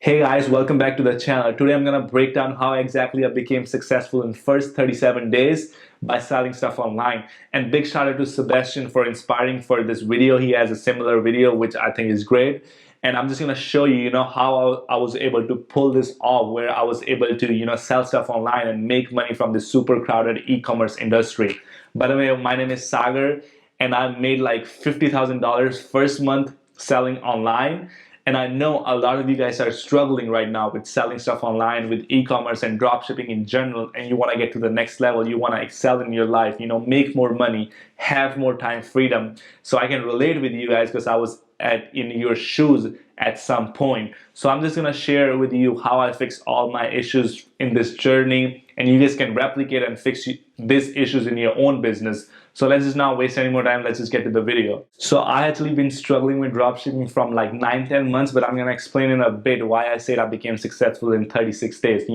Hey guys, welcome back to the channel. Today I'm gonna break down how exactly I became successful in first 37 days by selling stuff online. And big shout out to Sebastian for inspiring for this video. He has a similar video which I think is great. And I'm just gonna show you, how I was able to pull this off, where I was able to, sell stuff online and make money from this super crowded e-commerce industry. By the way, my name is Sagar, and I made like $50,000 first month selling online. And I know a lot of you guys are struggling right now with selling stuff online, with e-commerce and dropshipping in general, and you want to get to the next level. You want to excel in your life, make more money, have more time freedom. So I can relate with you guys because I was in your shoes at some point. So I'm just gonna share with you how I fix all my issues in this journey, and you guys can replicate and fix these issues in your own business. So let's just not waste any more time. Let's just get to the video. So I actually been struggling with dropshipping from like 9-10 months, but I'm gonna explain in a bit why I said I became successful in 36 days.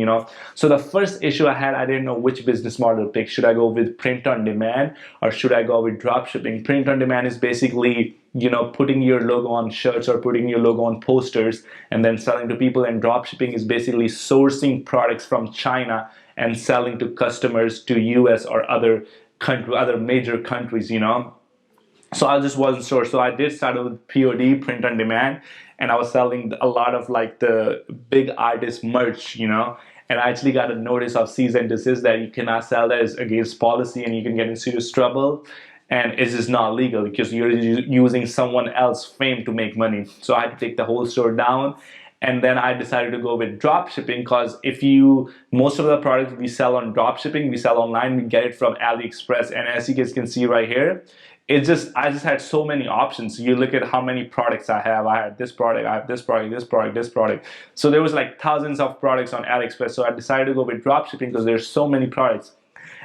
So the first issue I had, I didn't know which business model to pick. Should I go with print on demand or should I go with dropshipping? Print on demand is basically putting your logo on shirts or putting your logo on posters and then selling to people. And dropshipping is basically sourcing products from China and selling to customers to US or other major countries. So I just wasn't sure. So I did start with POD, print on demand, and I was selling a lot of like the big artist merch, and I actually got a notice of cease and desist that you cannot sell that, is against policy and you can get in serious trouble. And it's just not legal because you're using someone else's fame to make money. So I had to take the whole store down. And then I decided to go with dropshipping because most of the products we sell on dropshipping, we sell online, we get it from AliExpress. And as you guys can see right here, I just had so many options. You look at how many products I have. I had this product, I have this product, this product, this product. So there was like thousands of products on AliExpress. So I decided to go with dropshipping because there's so many products.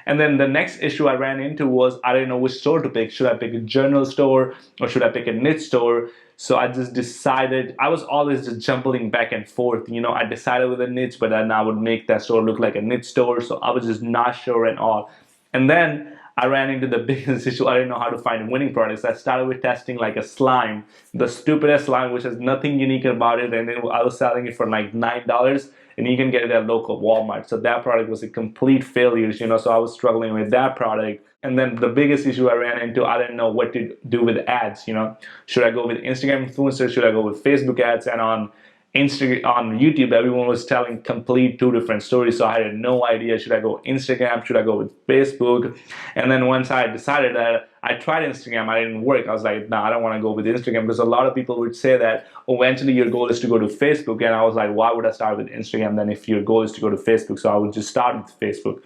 And then the next issue I ran into was I didn't know which store to pick. Should I pick a journal store or should I pick a niche store? So I just decided, I was always just jumbling back and forth. I decided with a niche, but then I would make that store look like a niche store. So I was just not sure at all. And then I ran into the biggest issue. I didn't know how to find winning products. I started with testing like a slime, the stupidest slime, which has nothing unique about it. And then I was selling it for like $9. And you can get it at local Walmart. So that product was a complete failure, so I was struggling with that product. And then the biggest issue I ran into, I didn't know what to do with ads, Should I go with Instagram influencers? Should I go with Facebook ads? And on YouTube, everyone was telling complete two different stories, so I had no idea. Should I go Instagram? Should I go with Facebook? And then once I decided that, I tried Instagram, I didn't work. I was like, nah, I don't want to go with Instagram because a lot of people would say that eventually your goal is to go to Facebook. And I was like, why would I start with Instagram then if your goal is to go to Facebook? So I would just start with Facebook.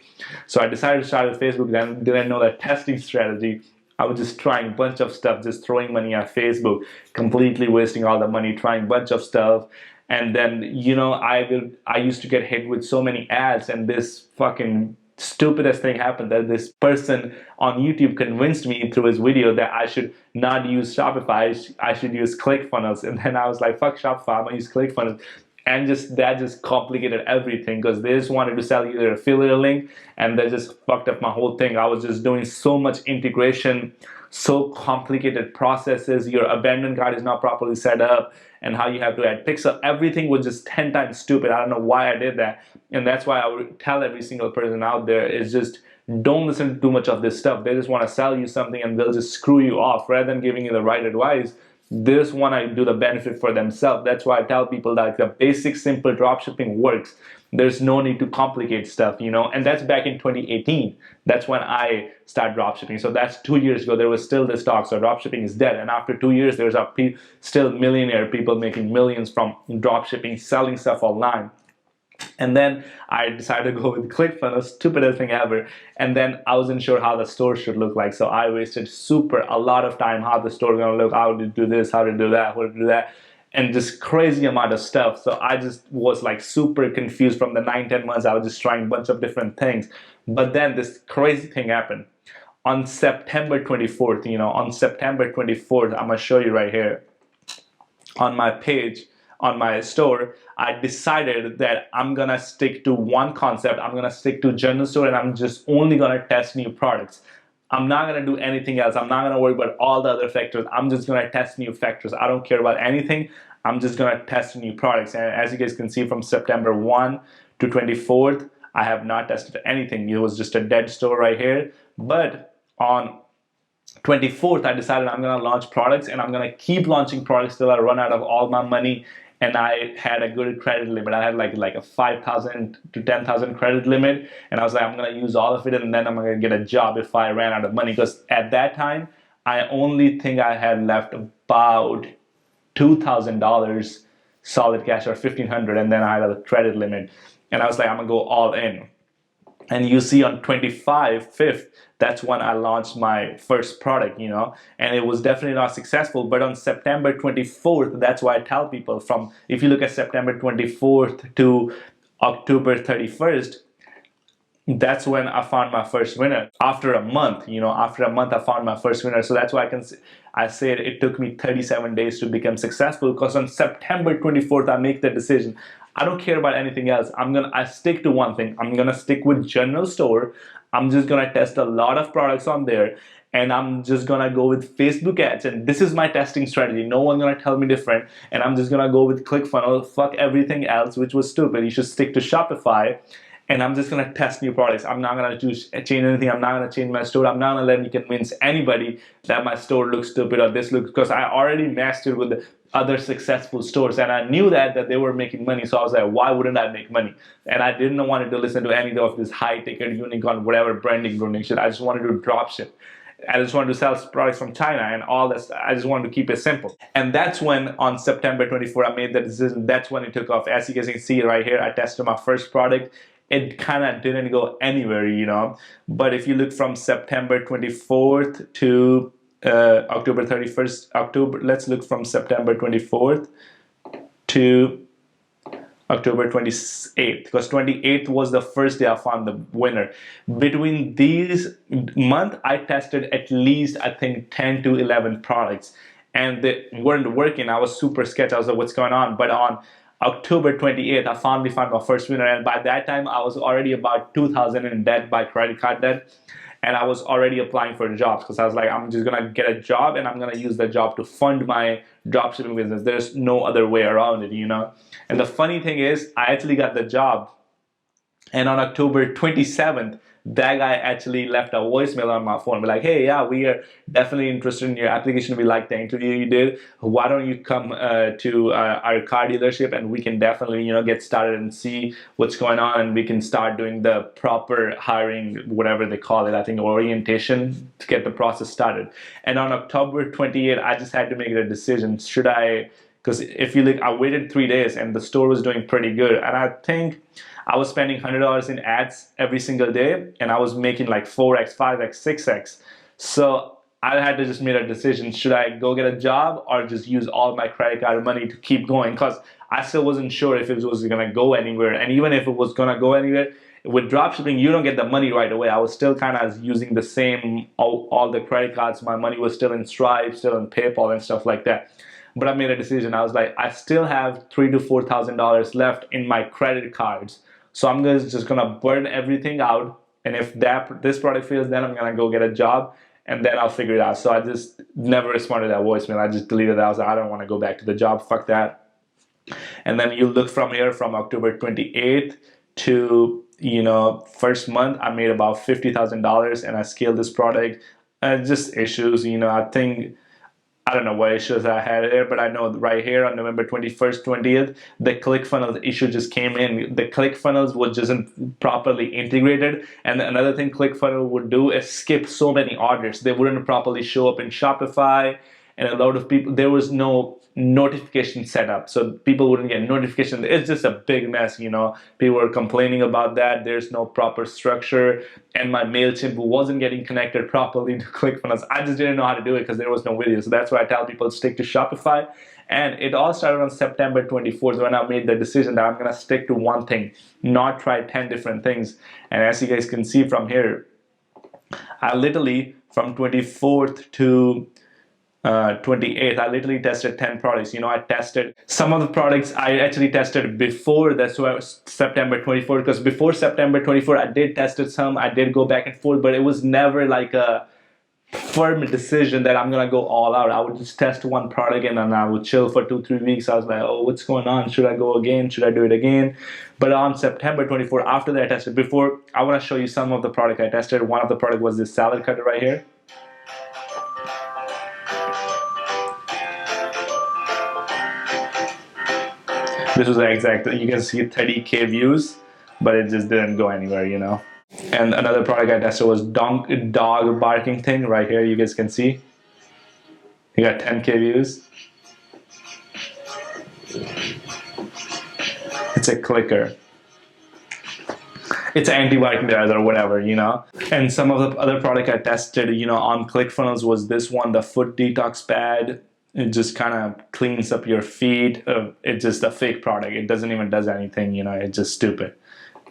So I decided to start with Facebook, then didn't know that testing strategy. I was just trying a bunch of stuff, just throwing money at Facebook, completely wasting all the money, trying a bunch of stuff. And then, I used to get hit with so many ads, and this fucking stupidest thing happened that this person on YouTube convinced me through his video that I should not use Shopify, I should use ClickFunnels. And then I was like, fuck Shopify, I'm gonna use ClickFunnels. And that just complicated everything because they just wanted to sell you their affiliate link, and that just fucked up my whole thing. I was just doing so much integration, so complicated processes. Your abandoned cart is not properly set up, and how you have to add pixel. Everything was just 10 times stupid. I don't know why I did that. And that's why I would tell every single person out there is just don't listen to too much of this stuff. They just want to sell you something and they'll just screw you off rather than giving you the right advice. They just want to do the benefit for themselves. That's why I tell people that the basic simple dropshipping works. There's no need to complicate stuff, and that's back in 2018. That's when I started dropshipping. So that's 2 years ago. There was still this talk. So dropshipping is dead. And after 2 years, there's still millionaire people making millions from dropshipping, selling stuff online. And then I decided to go with ClickFunnels, stupidest thing ever. And then I wasn't sure how the store should look like. So I wasted a lot of time how the store gonna look, how to do this, how to do that, how to do that. And just crazy amount of stuff. So I just was like super confused from the 9-10 months. I was just trying a bunch of different things. But then this crazy thing happened. On September 24th, on September 24th, I'm gonna show you right here. On my page, on my store, I decided that I'm gonna stick to one concept. I'm gonna stick to journal store and I'm just only gonna test new products. I'm not gonna do anything else. I'm not gonna worry about all the other factors. I'm just gonna test new factors. I don't care about anything. I'm just gonna test new products. And as you guys can see, from September 1 to 24th, I have not tested anything. It was just a dead store right here. But on 24th, I decided I'm gonna launch products, and I'm gonna keep launching products till I run out of all my money. And I had a good credit limit. I had like a 5,000 to 10,000 credit limit, and I was like, I'm gonna use all of it, and then I'm gonna get a job if I ran out of money. Because at that time, I only think I had left about $2,000 solid cash, or 1,500, and then I had a credit limit, and I was like, I'm gonna go all in. And you see on 5th, that's when I launched my first product, and it was definitely not successful. But on September 24th, that's why I tell people, from, if you look at September 24th to October 31st, that's when I found my first winner. After a month, I found my first winner. So that's why I said it took me 37 days to become successful, because on September 24th, I make the decision. I don't care about anything else. I stick to one thing. I'm gonna stick with general store. I'm just gonna test a lot of products on there, and I'm just gonna go with Facebook ads. And this is my testing strategy. No one's gonna tell me different. And I'm just gonna go with ClickFunnels. Fuck everything else, which was stupid. You should stick to Shopify. And I'm just gonna test new products. I'm not gonna change anything. I'm not gonna change my store. I'm not gonna let me convince anybody that my store looks stupid or this looks, because I already mastered with the other successful stores, and I knew that they were making money. So I was like, why wouldn't I make money? And I didn't want to listen to any of this high ticket unicorn, whatever branding shit. I just wanted to drop ship. I just wanted to sell products from China and all this. I just wanted to keep it simple. And that's when, on September 24th, I made the decision. That's when it took off. As you guys can see right here, I tested my first product. It kind of didn't go anywhere, But if you look from September 24th to October 31st, let's look from September 24th to October 28th, because 28th was the first day I found the winner. Between these months, I tested at least, I think, 10 to 11 products, and they weren't working. I was super sketched. I was like, what's going on? But on October 28th, I finally found my first winner, and by that time, I was already about 2,000 in debt, by credit card debt. And I was already applying for jobs, because I was like, I'm just gonna get a job, and I'm gonna use the job to fund my dropshipping business. There's no other way around it, And the funny thing is, I actually got the job, and on October 27th, that guy actually left a voicemail on my phone. We're like, hey, yeah, we are definitely interested in your application. We like the interview you did. Why don't you come to our car dealership, and we can definitely, get started and see what's going on, and we can start doing the proper hiring, whatever they call it, I think orientation, to get the process started. And on October 28th, I just had to make a decision. Should I, because if you look, I waited 3 days, and the store was doing pretty good. And I think I was spending $100 in ads every single day, and I was making like 4x, 5x, 6x. So I had to just make a decision. Should I go get a job, or just use all my credit card money to keep going? Because I still wasn't sure if it was going to go anywhere. And even if it was going to go anywhere, with dropshipping, you don't get the money right away. I was still kind of using the same, all the credit cards. My money was still in Stripe, still in PayPal and stuff like that. But I made a decision. I was like, I still have $3,000 to $4,000 left in my credit cards. So I'm just gonna burn everything out, and if this product fails, then I'm gonna go get a job, and then I'll figure it out. So I just never responded to that voicemail. I just deleted that. I was like, I don't want to go back to the job. Fuck that. And then you look from here, from October 28th to first month, I made about $50,000, and I scaled this product. Just issues, I think. I don't know what issues I had here, but I know right here on November 21st, 20th, the ClickFunnels issue just came in. The ClickFunnels was just properly integrated. And another thing ClickFunnels would do is skip so many orders. They wouldn't properly show up in Shopify. And a lot of people, there was no notification set up, so people wouldn't get notifications. It's just a big mess, People were complaining about that. There's no proper structure, and my MailChimp wasn't getting connected properly to ClickFunnels. I just didn't know how to do it because there was no video. So that's why I tell people to stick to Shopify. And it all started on September 24th when I made the decision that I'm gonna stick to one thing, not try 10 different things. And as you guys can see from here, I literally, from 24th to 28th, I literally tested 10 products. I tested some of the products I actually tested before that, so September 24th, because before September 24th, I did tested some. I did go back and forth, but it was never like a firm decision that I'm gonna go all out. I would just test one product and then I would chill for 2-3 weeks. I was like, oh, what's going on? Should I go again? Should I do it again? But on September 24th, after that I tested, before, I want to show you some of the product I tested. One of the product was this salad cutter right here. This was the exact, you can see 30K views, but it just didn't go anywhere, you know. And another product I tested was dog barking thing right here. You guys can see. You got 10K views. It's a clicker. It's an anti-barking or whatever, you know. And some of the other product I tested, you know, on ClickFunnels was this one, the foot detox pad. It just kind of cleans up your feet. It's just a fake product. It doesn't even does anything, you know. It's just stupid.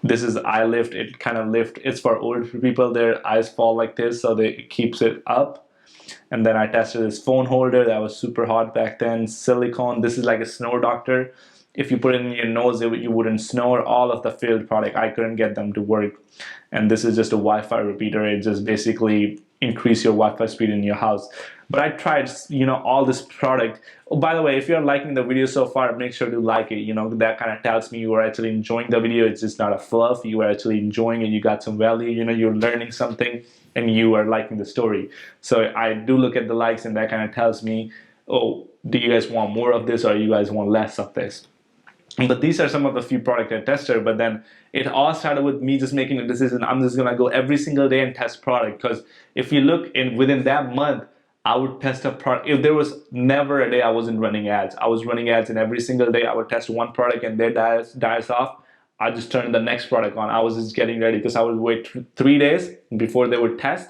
This is eye lift. It kind of lift. It's for older people. Their eyes fall like this, so it keeps it up. And then I tested this phone holder that was super hot back then. Silicone. This is like a snore doctor. If you put it in your nose, you wouldn't snore. All of the failed product, I couldn't get them to work. And this is just a Wi-Fi repeater. It just basically increase your Wi-Fi speed in your house. But I tried, you know, all this product. Oh, by the way, if you're liking the video so far, make sure to like it. You know, that kind of tells me you are actually enjoying the video. It's just not a fluff. You are actually enjoying it. You got some value. You know, you're learning something and you are liking the story. So I do look at the likes, and that kind of tells me, oh, do you guys want more of this or you guys want less of this? But these are some of the few products I tested. But then it all started with me just making a decision. I'm just gonna go every single day and test product, because if you look within that month, I would test a product. If there was never a day I wasn't running ads, I was running ads, and every single day I would test one product and their dies off. I just turned the next product on. I was just getting ready, because I would wait 3 days before they would test.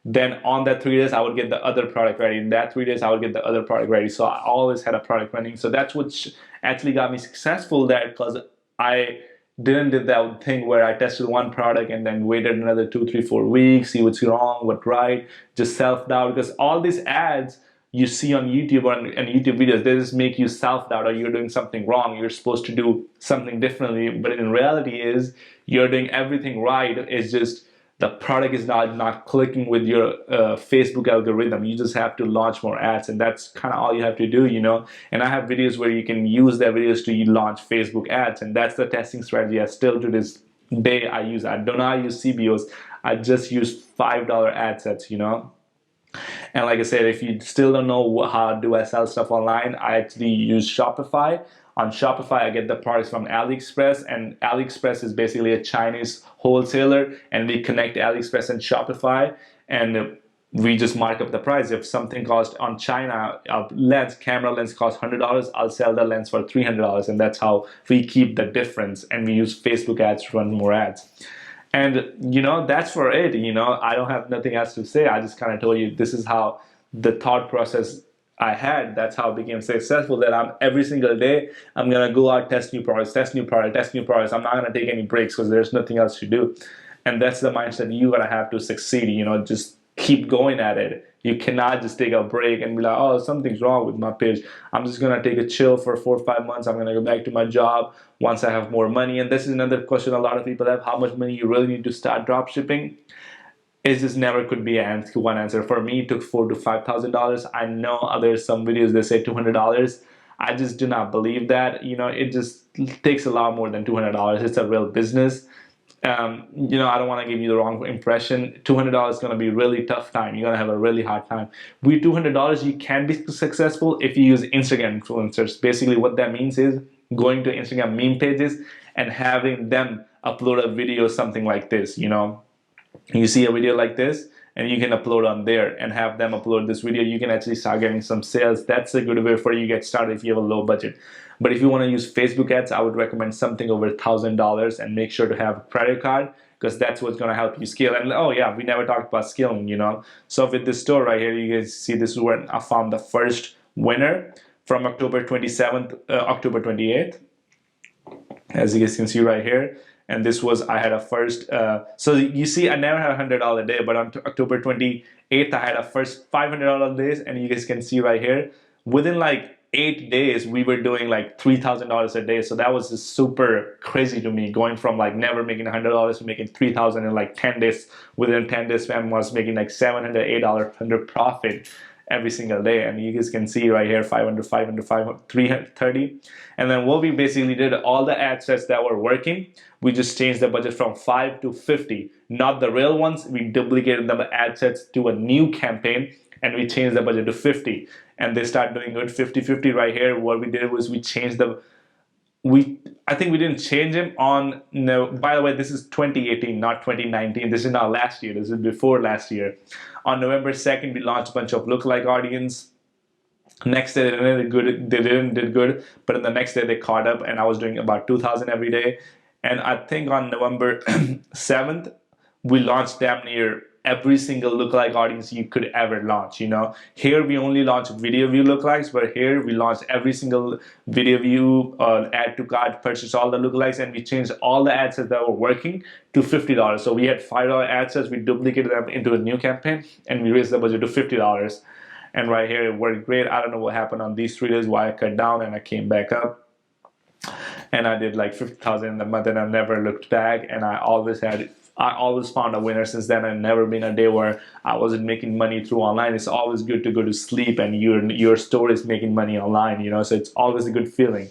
Then on that 3 days, I would get the other product ready. In that 3 days, I would get the other product ready. So I always had a product running. So that's what actually got me successful there, because I didn't do that thing where I tested one product and then waited another 2, 3, 4 weeks, see what's wrong, what's right, just self-doubt. Because all these ads you see on YouTube or and YouTube videos, they just make you self-doubt, or you're doing something wrong. You're supposed to do something differently. But in reality is you're doing everything right. It's just the product is not clicking with your Facebook algorithm. You just have to launch more ads, and that's kind of all you have to do, you know. And I have videos where you can use their videos to launch Facebook ads, and that's the testing strategy I still to this day I use. I do not use CBOs. I just use $5 ad sets, you know. And like I said, if you still don't know how do I sell stuff online, I actually use Shopify. On Shopify, I get the products from AliExpress, and AliExpress is basically a Chinese wholesaler, and we connect AliExpress and Shopify, and we just mark up the price. If something costs on China, a camera lens costs $100, I'll sell the lens for $300, and that's how we keep the difference, and we use Facebook ads to run more ads. And, you know, that's for it. You know, I don't have nothing else to say. I just kind of told you this is how the thought process I had. That's how I became successful, that I'm every single day, I'm going to go out, test new products, test new products. I'm not going to take any breaks because there's nothing else to do. And that's the mindset you got to have to succeed. You know, just keep going at it. You cannot just take a break and be like, oh, something's wrong with my page. I'm just going to take a chill for 4 or 5 months. I'm going to go back to my job once I have more money. And this is another question a lot of people have: how much money you really need to start drop shipping? It just never could be one answer. For me, it took $4,000 to $5,000. I know there's some videos that say $200. I just do not believe that. You know, it just takes a lot more than $200. It's a real business. You know, I don't want to give you the wrong impression. $200 is going to be a really tough time. You're going to have a really hard time. With $200, you can be successful if you use Instagram influencers. Basically, what that means is going to Instagram meme pages and having them upload a video, something like this, you know. You see a video like this, and you can upload on there and have them upload this video. You can actually start getting some sales. That's a good way for you to get started if you have a low budget. But if you want to use Facebook ads, I would recommend something over $1,000, and make sure to have a credit card, because that's what's going to help you scale. And oh yeah, we never talked about scaling, you know. So with this store right here, you guys see this is where I found the first winner from October 27th, October 28th, as you guys can see right here. And this was, I had a first, so you see, I never had a $100 day, but on October 28th, I had a first $500 days, and you guys can see right here, within like 8 days we were doing like $3,000 a day. So that was just super crazy to me, going from like never making $100 to making $3,000 in like 10 days. Within 10 days, I was making like $700, $800 profit every single day. And you guys can see right here, 500, 500, 500, 330. And then what we basically did, all the ad sets that were working, we just changed the budget from 5 to 50, not the real ones. We duplicated the ad sets to a new campaign, and we changed the budget to 50, and they start doing good. 50-50 right here. What we did was we changed the, I think we didn't change them on, no, by the way, this is 2018, not 2019. This is not last year, this is before last year. On November 2nd, we launched a bunch of lookalike audience. Next day they did good, but in the next day they caught up, and I was doing about 2,000 every day. And I think on November 7th, we launched damn near every single lookalike audience you could ever launch. Here we only launched video view lookalikes, but here we launched every single video view, add to cart, purchase all the lookalikes, and we changed all the ad sets that were working to $50. So we had $5 ad sets, we duplicated them into a new campaign, and we raised the budget to $50. And right here it worked great. I don't know what happened on these 3 days, why I cut down and I came back up. And I did like 50,000 in the month, and I never looked back. And I always found a winner since then. And never been a day where I wasn't making money through online. It's always good to go to sleep and your store is making money online, so it's always a good feeling.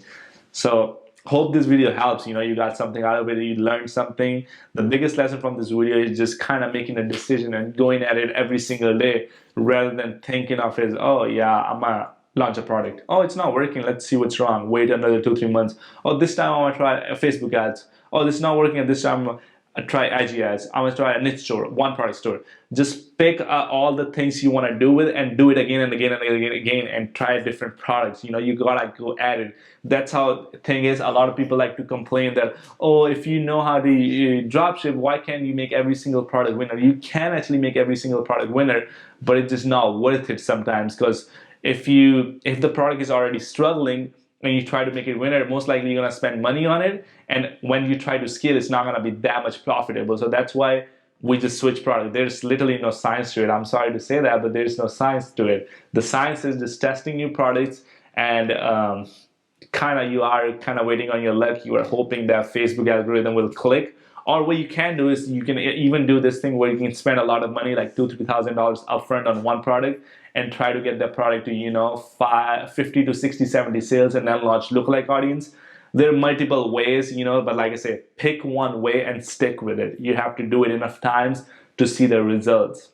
So hope this video helps. You got something out of it, you learned something. The biggest lesson from this video is just kind of making a decision and going at it every single day, rather than thinking of it as, oh yeah, I'm gonna launch a product. Oh, it's not working, let's see what's wrong. Wait another 2-3 months. Oh, this time I'm gonna try Facebook ads. Oh, this is not working, and this time I try IG ads. I'm gonna try a niche store, one product store. Just pick all the things you want to do with it and do it again and again and again and try different products. You gotta go at it. That's how the thing is. A lot of people like to complain that, oh, if you know how to dropship, why can't you make every single product winner? You can actually make every single product winner, but it's just not worth it sometimes, because if the product is already struggling and you try to make it winner, most likely you're gonna spend money on it, and when you try to scale, it's not gonna be that much profitable. So that's why we just switch product. There's literally no science to it. I'm sorry to say that, but there's no science to it. The science is just testing new products, and you are kind of waiting on your luck. You are hoping that Facebook algorithm will click. Or what you can do is you can even do this thing where you can spend a lot of money, like $2,000-$3,000 upfront on one product, and try to get that product to 50 to 60, 70 sales, and then launch lookalike audience. There are multiple ways, but like I say, pick one way and stick with it. You have to do it enough times to see the results.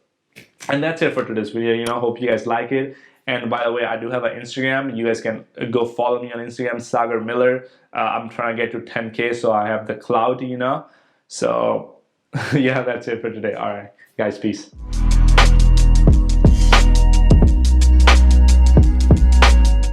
And that's it for today's video. Hope you guys like it. And by the way, I do have an Instagram. You guys can go follow me on Instagram, Sagar Miller. I'm trying to get to 10K, so I have the clout, So yeah, that's it for today. All right, guys, peace.